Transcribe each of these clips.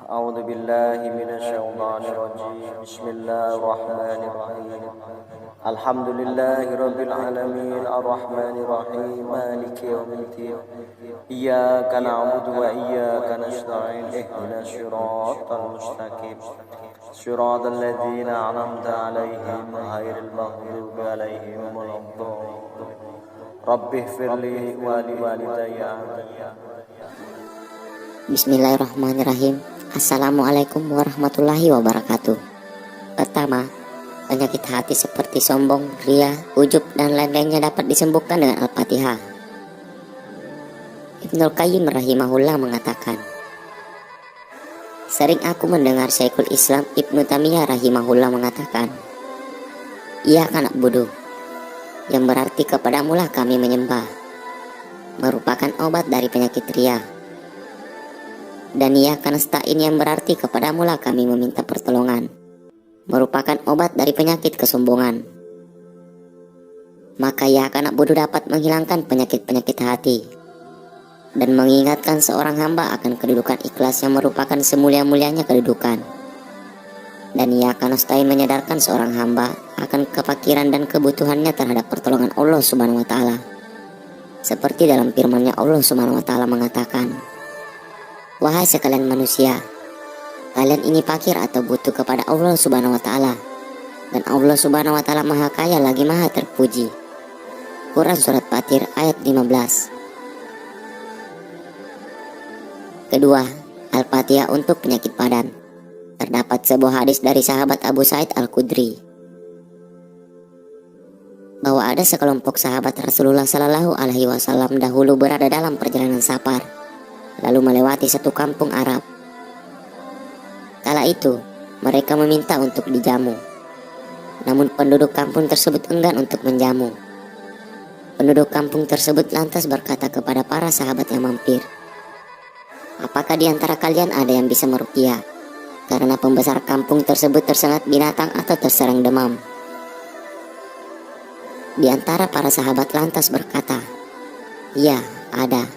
أعوذ بالله من الشيطان الرجيم بسم الله الرحمن الرحيم الحمد لله رب العالمين الرحمن الرحيم مالك يوم الدين إياك نعبد وإياك نستعين اهدنا الصراط المستقيم صراط الذين أنعمت عليهم غير المغضوب عليهم ولا الضالين رب اغفر لي ولوالدي Bismillahirrahmanirrahim. Assalamualaikum warahmatullahi wabarakatuh. Pertama, penyakit hati seperti sombong, ria, ujub, dan lain-lainnya dapat disembuhkan dengan Al-Fatihah. Ibnul Qayyim rahimahullah mengatakan, sering aku mendengar Syekhul Islam Ibnu Taimiyah rahimahullah mengatakan, "Ia anak bodoh, yang berarti kepadamulah kami menyembah, merupakan obat dari penyakit ria. Dan ia kanastain yang berarti kepadamulah kami meminta pertolongan, merupakan obat dari penyakit kesombongan. Maka ia anak bodoh dapat menghilangkan penyakit-penyakit hati dan mengingatkan seorang hamba akan kedudukan ikhlas yang merupakan semulia-mulianya kedudukan. Dan ia kanastain menyadarkan seorang hamba akan kefakiran dan kebutuhannya terhadap pertolongan Allah Subhanahu wa taala. Seperti dalam firman-Nya Allah Subhanahu wa taala mengatakan, wahai sekalian manusia, kalian ini fakir atau butuh kepada Allah Subhanahu wa taala, dan Allah Subhanahu wa taala Maha Kaya lagi Maha Terpuji. Quran Surat Fatir ayat 15. Kedua, Al-Fatihah untuk penyakit badan. Terdapat sebuah hadis dari sahabat Abu Sa'id Al-Khudri bahwa ada sekelompok sahabat Rasulullah Sallallahu Alaihi Wasallam dahulu berada dalam perjalanan safar, lalu melewati satu kampung Arab. Kala itu, mereka meminta untuk dijamu. Namun penduduk kampung tersebut enggan untuk menjamu. Penduduk kampung tersebut lantas berkata kepada para sahabat yang mampir, apakah di antara kalian ada yang bisa meruqyah? Karena pembesar kampung tersebut tersengat binatang atau terserang demam. Di antara para sahabat lantas berkata, iya, ada.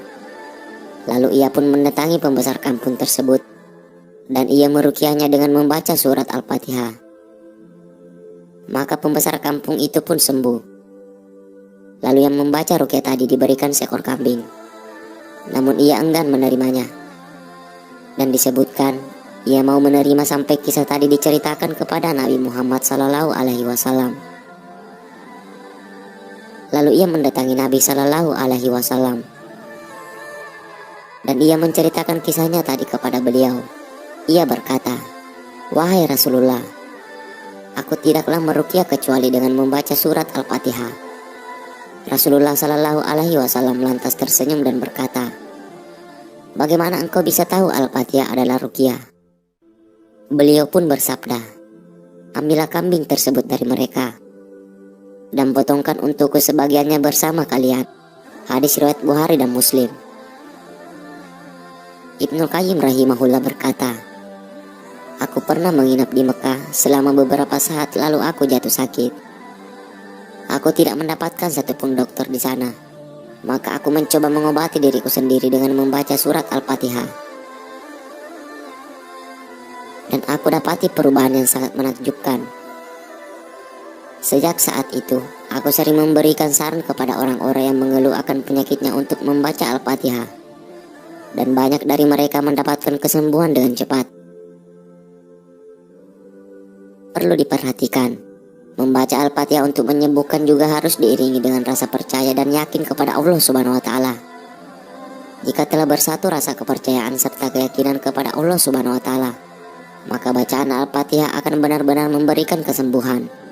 Lalu ia pun mendatangi pembesar kampung tersebut, dan ia meruqyahnya dengan membaca surat Al-Fatihah. Maka pembesar kampung itu pun sembuh. Lalu yang membaca ruqyah tadi diberikan seekor kambing, namun ia enggan menerimanya. Dan disebutkan, ia mau menerima sampai kisah tadi diceritakan kepada Nabi Muhammad Sallallahu Alaihi Wasallam. Lalu ia mendatangi Nabi Sallallahu Alaihi Wasallam, dan ia menceritakan kisahnya tadi kepada beliau. Ia berkata, wahai Rasulullah, aku tidaklah meruqyah kecuali dengan membaca surat Al-Fatihah. Rasulullah Sallallahu Alaihi Wasallam lantas tersenyum dan berkata, bagaimana engkau bisa tahu Al-Fatihah adalah ruqyah? Beliau pun bersabda, ambillah kambing tersebut dari mereka dan potongkan untukku sebagiannya bersama kalian. Hadis riwayat Bukhari dan Muslim. Ibnul Qayyim rahimahullah berkata, aku pernah menginap di Mekah selama beberapa saat, lalu aku jatuh sakit. Aku tidak mendapatkan satupun dokter di sana. Maka aku mencoba mengobati diriku sendiri dengan membaca surat Al-Fatihah. Dan aku dapati perubahan yang sangat menakjubkan. Sejak saat itu, aku sering memberikan saran kepada orang-orang yang mengeluh akan penyakitnya untuk membaca Al-Fatihah. Dan banyak dari mereka mendapatkan kesembuhan dengan cepat. Perlu diperhatikan, membaca Al-Fatihah untuk menyembuhkan juga harus diiringi dengan rasa percaya dan yakin kepada Allah Subhanahu wa taala. Jika telah bersatu rasa kepercayaan serta keyakinan kepada Allah Subhanahu wa taala, maka bacaan Al-Fatihah akan benar-benar memberikan kesembuhan.